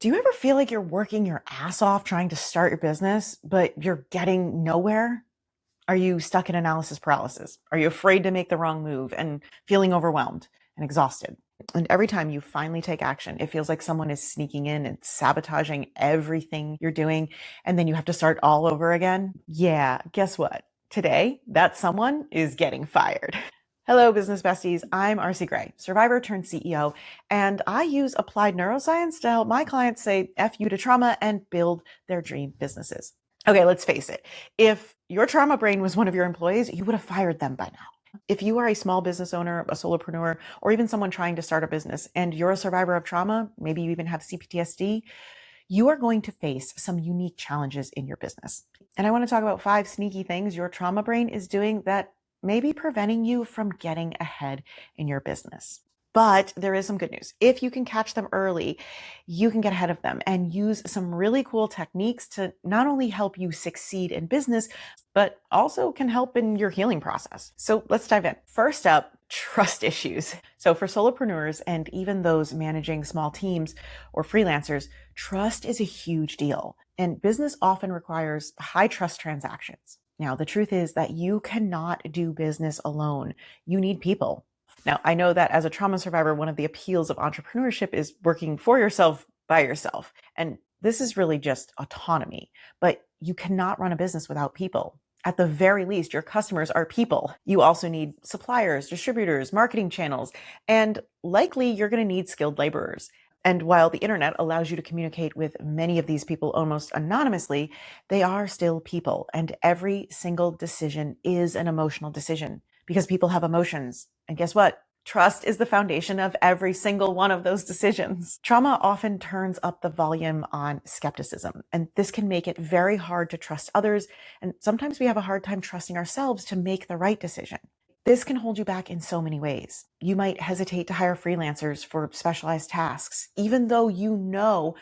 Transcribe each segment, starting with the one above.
Do you ever feel like you're working your ass off trying to start your business, but you're getting nowhere? Are you stuck in analysis paralysis? Are you afraid to make the wrong move and feeling overwhelmed and exhausted? And every time you finally take action, it feels like someone is sneaking in and sabotaging everything you're doing, and then you have to start all over again? Yeah, guess what? Today, that someone is getting fired. Hello, business besties. I'm RC Gray, survivor turned CEO, and I use applied neuroscience to help my clients say F you to trauma and build their dream businesses. Okay, let's face it. If your trauma brain was one of your employees, you would have fired them by now. If you are a small business owner, a solopreneur, or even someone trying to start a business, and you're a survivor of trauma, maybe you even have CPTSD, you are going to face some unique challenges in your business. And I want to talk about 5 sneaky things your trauma brain is doing that may be preventing you from getting ahead in your business. But there is some good news. If you can catch them early, you can get ahead of them and use some really cool techniques to not only help you succeed in business, but also can help in your healing process. So let's dive in. First up, trust issues. So for solopreneurs and even those managing small teams or freelancers, trust is a huge deal. And business often requires high trust transactions. Now, the truth is that you cannot do business alone. You need people. Now, I know that as a trauma survivor, one of the appeals of entrepreneurship is working for yourself by yourself. And this is really just autonomy, but you cannot run a business without people. At the very least, your customers are people. You also need suppliers, distributors, marketing channels, and likely you're going to need skilled laborers. And while the internet allows you to communicate with many of these people almost anonymously, they are still people, and every single decision is an emotional decision because people have emotions. And guess what? Trust is the foundation of every single one of those decisions. Trauma often turns up the volume on skepticism, and this can make it very hard to trust others. And sometimes we have a hard time trusting ourselves to make the right decision. This can hold you back in so many ways. You might hesitate to hire freelancers for specialized tasks, even though you know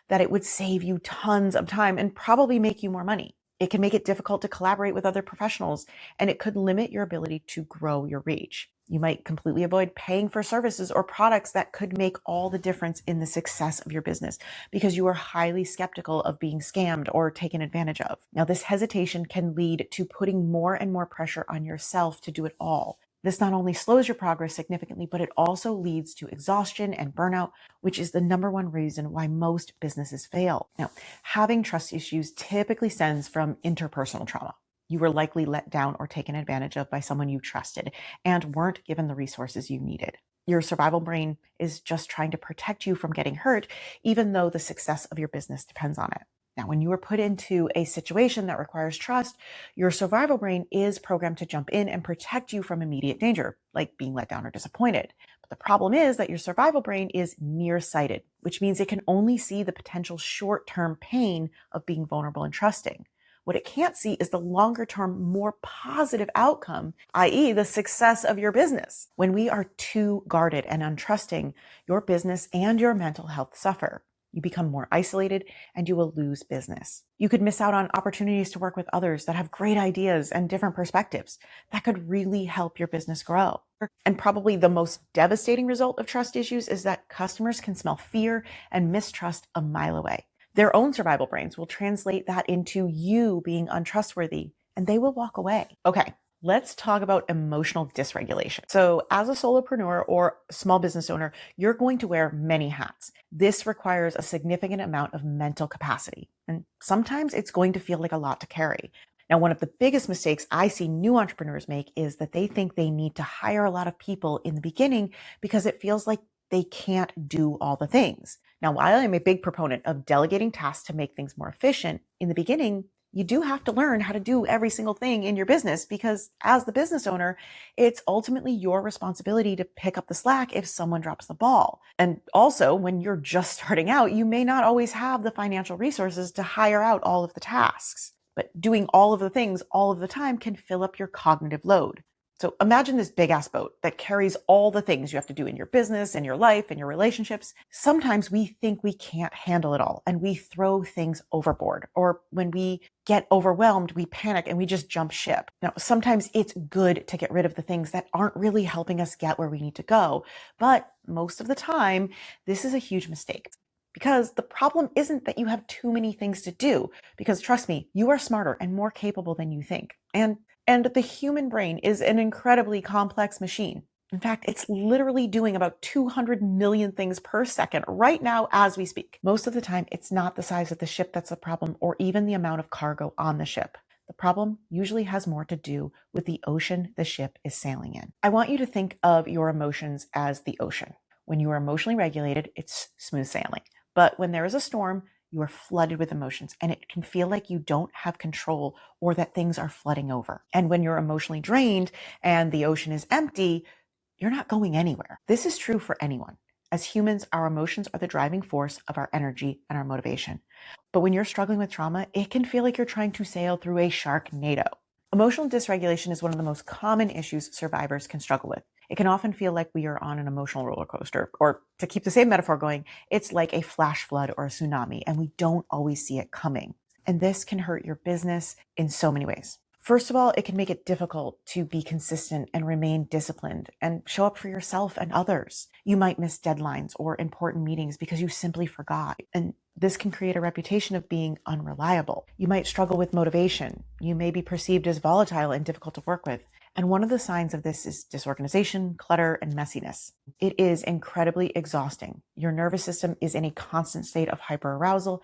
that it would save you tons of time and probably make you more money. It can make it difficult to collaborate with other professionals, and it could limit your ability to grow your reach. You might completely avoid paying for services or products that could make all the difference in the success of your business because you are highly skeptical of being scammed or taken advantage of. Now, this hesitation can lead to putting more and more pressure on yourself to do it all. This not only slows your progress significantly, but it also leads to exhaustion and burnout, which is the number one reason why most businesses fail. Now, having trust issues typically stems from interpersonal trauma. You were likely let down or taken advantage of by someone you trusted and weren't given the resources you needed. Your survival brain is just trying to protect you from getting hurt, even though the success of your business depends on it. Now, when you are put into a situation that requires trust, your survival brain is programmed to jump in and protect you from immediate danger, like being let down or disappointed. But the problem is that your survival brain is nearsighted, which means it can only see the potential short-term pain of being vulnerable and trusting. What it can't see is the longer-term, more positive outcome, i.e. the success of your business. When we are too guarded and untrusting, your business and your mental health suffer. You become more isolated and you will lose business. You could miss out on opportunities to work with others that have great ideas and different perspectives that could really help your business grow. And probably the most devastating result of trust issues is that customers can smell fear and mistrust a mile away. Their own survival brains will translate that into you being untrustworthy, and they will walk away. Okay, let's talk about emotional dysregulation. So as a solopreneur or small business owner, you're going to wear many hats. This requires a significant amount of mental capacity, and sometimes it's going to feel like a lot to carry. Now, one of the biggest mistakes I see new entrepreneurs make is that they think they need to hire a lot of people in the beginning because it feels like they can't do all the things. Now, while I'm a big proponent of delegating tasks to make things more efficient, in the beginning, you do have to learn how to do every single thing in your business because as the business owner, it's ultimately your responsibility to pick up the slack if someone drops the ball. And also, when you're just starting out, you may not always have the financial resources to hire out all of the tasks. But doing all of the things all of the time can fill up your cognitive load. So imagine this big ass boat that carries all the things you have to do in your business and your life and your relationships. Sometimes we think we can't handle it all and we throw things overboard. Or when we get overwhelmed, we panic and we just jump ship. Now, sometimes it's good to get rid of the things that aren't really helping us get where we need to go. But most of the time, this is a huge mistake. Because the problem isn't that you have too many things to do, because trust me, you are smarter and more capable than you think. And the human brain is an incredibly complex machine. In fact, it's literally doing about 200 million things per second right now as we speak. Most of the time, it's not the size of the ship that's the problem or even the amount of cargo on the ship. The problem usually has more to do with the ocean the ship is sailing in. I want you to think of your emotions as the ocean. When you are emotionally regulated, it's smooth sailing. But when there is a storm, you are flooded with emotions and it can feel like you don't have control or that things are flooding over. And when you're emotionally drained and the ocean is empty, you're not going anywhere. This is true for anyone. As humans, our emotions are the driving force of our energy and our motivation. But when you're struggling with trauma, it can feel like you're trying to sail through a sharknado. Emotional dysregulation is one of the most common issues survivors can struggle with. It can often feel like we are on an emotional roller coaster, or to keep the same metaphor going, it's like a flash flood or a tsunami, and we don't always see it coming. And this can hurt your business in so many ways. First of all, it can make it difficult to be consistent and remain disciplined and show up for yourself and others. You might miss deadlines or important meetings because you simply forgot. And this can create a reputation of being unreliable. You might struggle with motivation. You may be perceived as volatile and difficult to work with. And one of the signs of this is disorganization, clutter, and messiness. It is incredibly exhausting. Your nervous system is in a constant state of hyperarousal,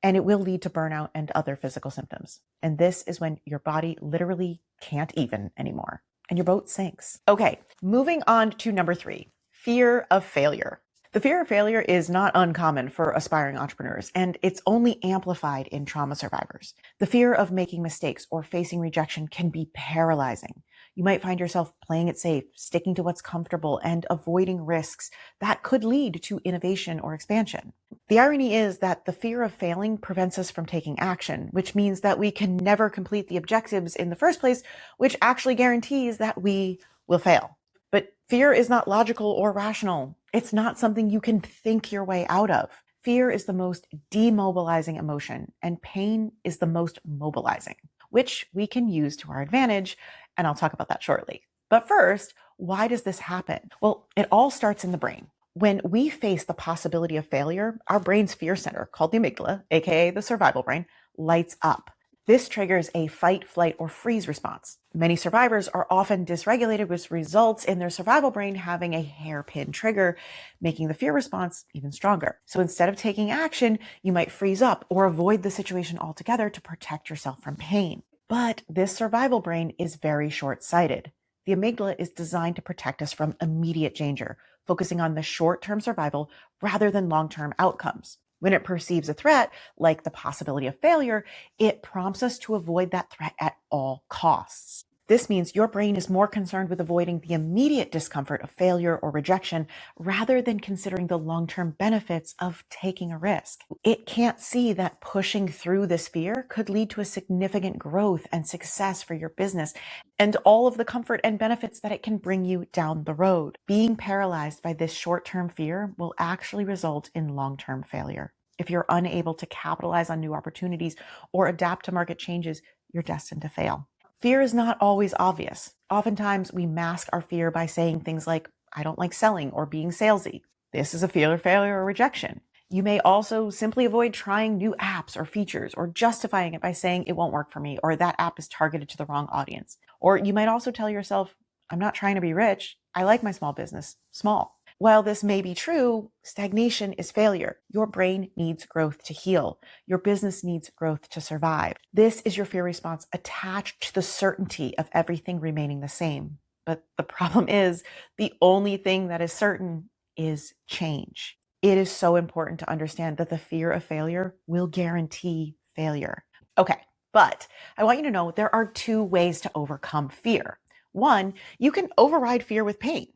and it will lead to burnout and other physical symptoms. And this is when your body literally can't even anymore and your boat sinks. Okay, moving on to number 3, fear of failure. The fear of failure is not uncommon for aspiring entrepreneurs, and it's only amplified in trauma survivors. The fear of making mistakes or facing rejection can be paralyzing. You might find yourself playing it safe, sticking to what's comfortable, and avoiding risks that could lead to innovation or expansion. The irony is that the fear of failing prevents us from taking action, which means that we can never complete the objectives in the first place, which actually guarantees that we will fail. But fear is not logical or rational. It's not something you can think your way out of. Fear is the most demobilizing emotion, and pain is the most mobilizing, which we can use to our advantage, and I'll talk about that shortly. But first, why does this happen? Well, it all starts in the brain. When we face the possibility of failure, our brain's fear center, called the amygdala, aka the survival brain, lights up. This triggers a fight, flight, or freeze response. Many survivors are often dysregulated, which results in their survival brain having a hairpin trigger, making the fear response even stronger. So instead of taking action, you might freeze up or avoid the situation altogether to protect yourself from pain. But this survival brain is very short-sighted. The amygdala is designed to protect us from immediate danger, focusing on the short-term survival rather than long-term outcomes. When it perceives a threat, like the possibility of failure, it prompts us to avoid that threat at all costs. This means your brain is more concerned with avoiding the immediate discomfort of failure or rejection rather than considering the long-term benefits of taking a risk. It can't see that pushing through this fear could lead to a significant growth and success for your business and all of the comfort and benefits that it can bring you down the road. Being paralyzed by this short-term fear will actually result in long-term failure. If you're unable to capitalize on new opportunities or adapt to market changes, you're destined to fail. Fear is not always obvious. Oftentimes, we mask our fear by saying things like, I don't like selling or being salesy. This is a fear of failure or rejection. You may also simply avoid trying new apps or features or justifying it by saying it won't work for me or that app is targeted to the wrong audience. Or you might also tell yourself, I'm not trying to be rich. I like my small business small. While this may be true, stagnation is failure. Your brain needs growth to heal. Your business needs growth to survive. This is your fear response attached to the certainty of everything remaining the same. But the problem is, the only thing that is certain is change. It is so important to understand that the fear of failure will guarantee failure. Okay, but I want you to know there are 2 ways to overcome fear. 1, you can override fear with pain.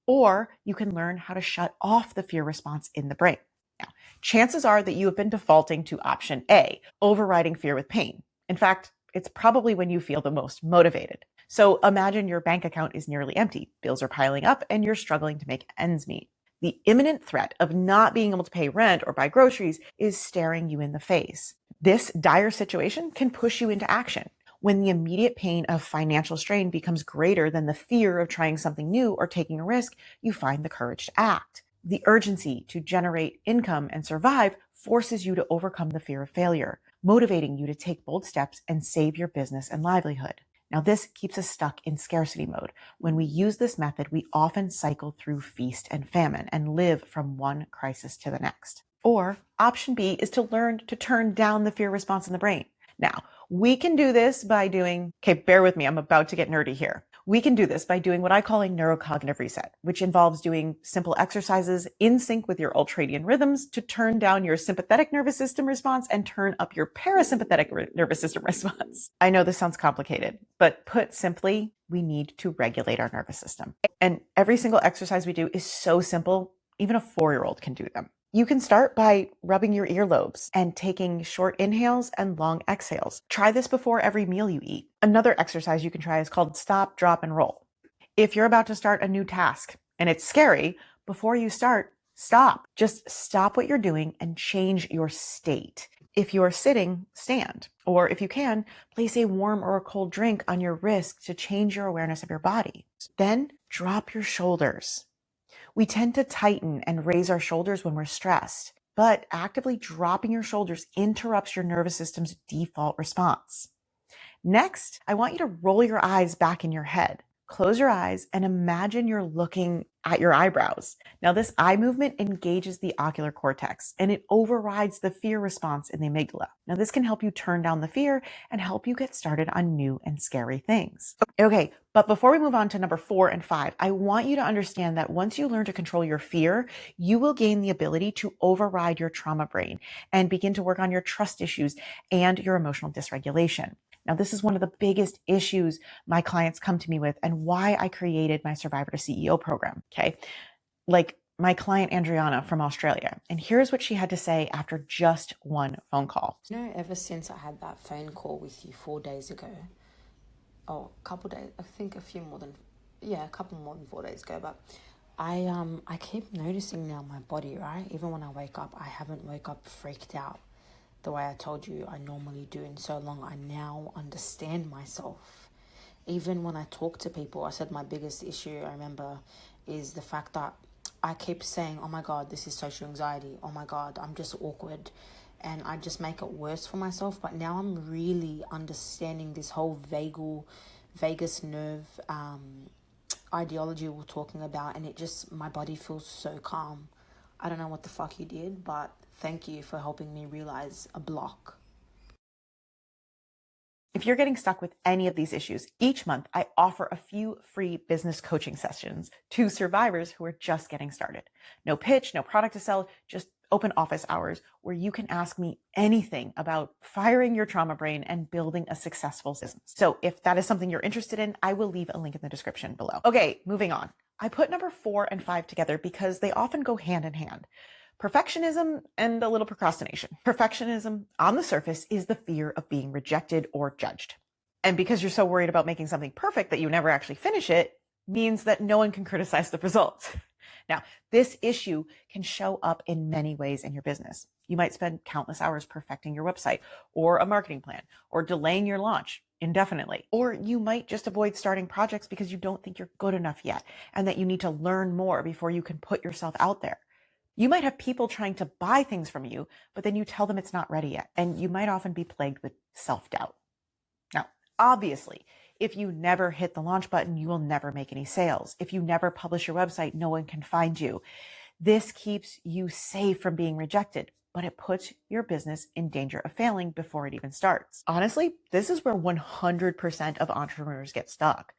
Or you can learn how to shut off the fear response in the brain. Now, chances are that you have been defaulting to option A, overriding fear with pain. In fact, it's probably when you feel the most motivated. So imagine your bank account is nearly empty, bills are piling up, and you're struggling to make ends meet. The imminent threat of not being able to pay rent or buy groceries is staring you in the face. This dire situation can push you into action. When the immediate pain of financial strain becomes greater than the fear of trying something new or taking a risk, you find the courage to act. The urgency to generate income and survive forces you to overcome the fear of failure, motivating you to take bold steps and save your business and livelihood. Now, this keeps us stuck in scarcity mode. When we use this method, we often cycle through feast and famine and live from one crisis to the next. Or option B is to learn to turn down the fear response in the brain. Now, we can do this by doing, okay, bear with me, I'm about to get nerdy here. We can do this by doing what I call a neurocognitive reset, which involves doing simple exercises in sync with your ultradian rhythms to turn down your sympathetic nervous system response and turn up your parasympathetic nervous system response. I know this sounds complicated, but put simply, we need to regulate our nervous system. And every single exercise we do is so simple, even a 4-year-old can do them. You can start by rubbing your earlobes and taking short inhales and long exhales. Try this before every meal you eat. Another exercise you can try is called stop, drop, and roll. If you're about to start a new task and it's scary, before you start, stop. Just stop what you're doing and change your state. If you are sitting, stand. Or if you can, place a warm or a cold drink on your wrist to change your awareness of your body. Then drop your shoulders. We tend to tighten and raise our shoulders when we're stressed, but actively dropping your shoulders interrupts your nervous system's default response. Next, I want you to roll your eyes back in your head. Close your eyes and imagine you're looking at your eyebrows. Now, this eye movement engages the ocular cortex and it overrides the fear response in the amygdala. Now, this can help you turn down the fear and help you get started on new and scary things. Okay, but before we move on to number 4 and 5, I want you to understand that once you learn to control your fear, you will gain the ability to override your trauma brain and begin to work on your trust issues and your emotional dysregulation. Now, this is one of the biggest issues my clients come to me with and why I created my Survivor to CEO program, okay? Like my client, Adriana from Australia. And here's what she had to say after just one phone call. Ever since I had that phone call with you 4 days ago, a couple more than 4 days ago, but I keep noticing now my body, right? Even when I wake up, I haven't woke up freaked out the way I told you I normally do in so long. I now understand myself. Even when I talk to people, I said my biggest issue, I remember, is the fact that I keep saying, oh my God, this is social anxiety. Oh my God, I'm just awkward. And I just make it worse for myself. But now I'm really understanding this whole vagus nerve ideology we're talking about. And my body feels so calm. I don't know what the fuck you did, but thank you for helping me realize a block. If you're getting stuck with any of these issues, each month I offer a few free business coaching sessions to survivors who are just getting started. No pitch, no product to sell, just open office hours where you can ask me anything about firing your trauma brain and building a successful business. So if that is something you're interested in, I will leave a link in the description below. Okay, moving on. I put number 4 and 5 together because they often go hand in hand. Perfectionism and a little procrastination. Perfectionism on the surface is the fear of being rejected or judged. And because you're so worried about making something perfect that you never actually finish it, means that no one can criticize the results. Now, this issue can show up in many ways in your business. You might spend countless hours perfecting your website or a marketing plan or delaying your launch indefinitely. Or you might just avoid starting projects because you don't think you're good enough yet and that you need to learn more before you can put yourself out there. You might have people trying to buy things from you, but then you tell them it's not ready yet, and you might often be plagued with self-doubt. Now, obviously, if you never hit the launch button, you will never make any sales. If you never publish your website, no one can find you. This keeps you safe from being rejected, but it puts your business in danger of failing before it even starts. Honestly, this is where 100% of entrepreneurs get stuck.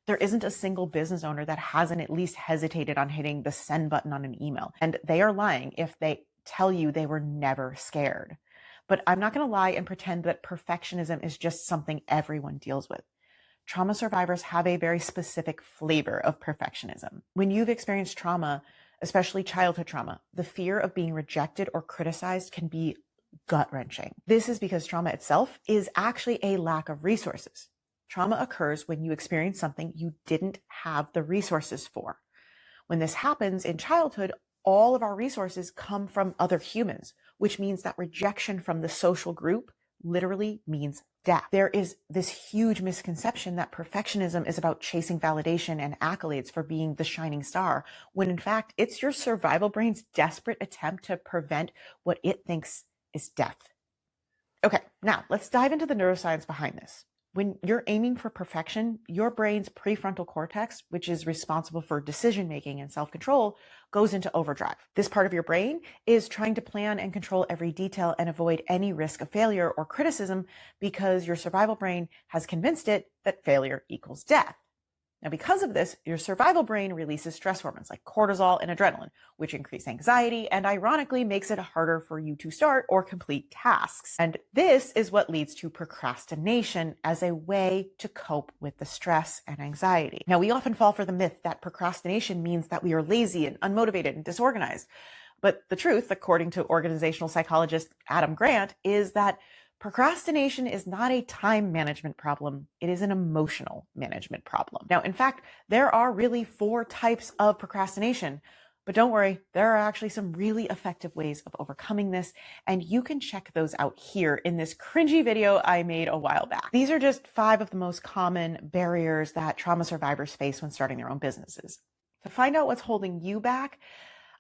There isn't a single business owner that hasn't at least hesitated on hitting the send button on an email. And they are lying if they tell you they were never scared. But I'm not going to lie and pretend that perfectionism is just something everyone deals with. Trauma survivors have a very specific flavor of perfectionism. When you've experienced trauma, especially childhood trauma, the fear of being rejected or criticized can be gut-wrenching. This is because trauma itself is actually a lack of resources. Trauma occurs when you experience something you didn't have the resources for. When this happens in childhood, all of our resources come from other humans, which means that rejection from the social group literally means death. There is this huge misconception that perfectionism is about chasing validation and accolades for being the shining star, when in fact, it's your survival brain's desperate attempt to prevent what it thinks is death. Okay, now let's dive into the neuroscience behind this. When you're aiming for perfection, your brain's prefrontal cortex, which is responsible for decision-making and self-control, goes into overdrive. This part of your brain is trying to plan and control every detail and avoid any risk of failure or criticism because your survival brain has convinced it that failure equals death. Now, because of this, your survival brain releases stress hormones like cortisol and adrenaline, which increase anxiety and ironically makes it harder for you to start or complete tasks. And this is what leads to procrastination as a way to cope with the stress and anxiety. Now, we often fall for the myth that procrastination means that we are lazy and unmotivated and disorganized. But the truth, according to organizational psychologist Adam Grant, is that procrastination is not a time management problem. It is an emotional management problem. Now, in fact, there are really 4 types of procrastination, but don't worry, there are actually some really effective ways of overcoming this, and you can check those out here in this cringy video I made a while back. These are just 5 of the most common barriers that trauma survivors face when starting their own businesses. To find out what's holding you back,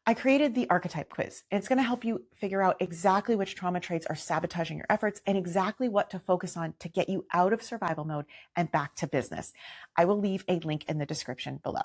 I created the Archetype quiz, and it's going to help you figure out exactly which trauma traits are sabotaging your efforts and exactly what to focus on to get you out of survival mode and back to business. I will leave a link in the description below.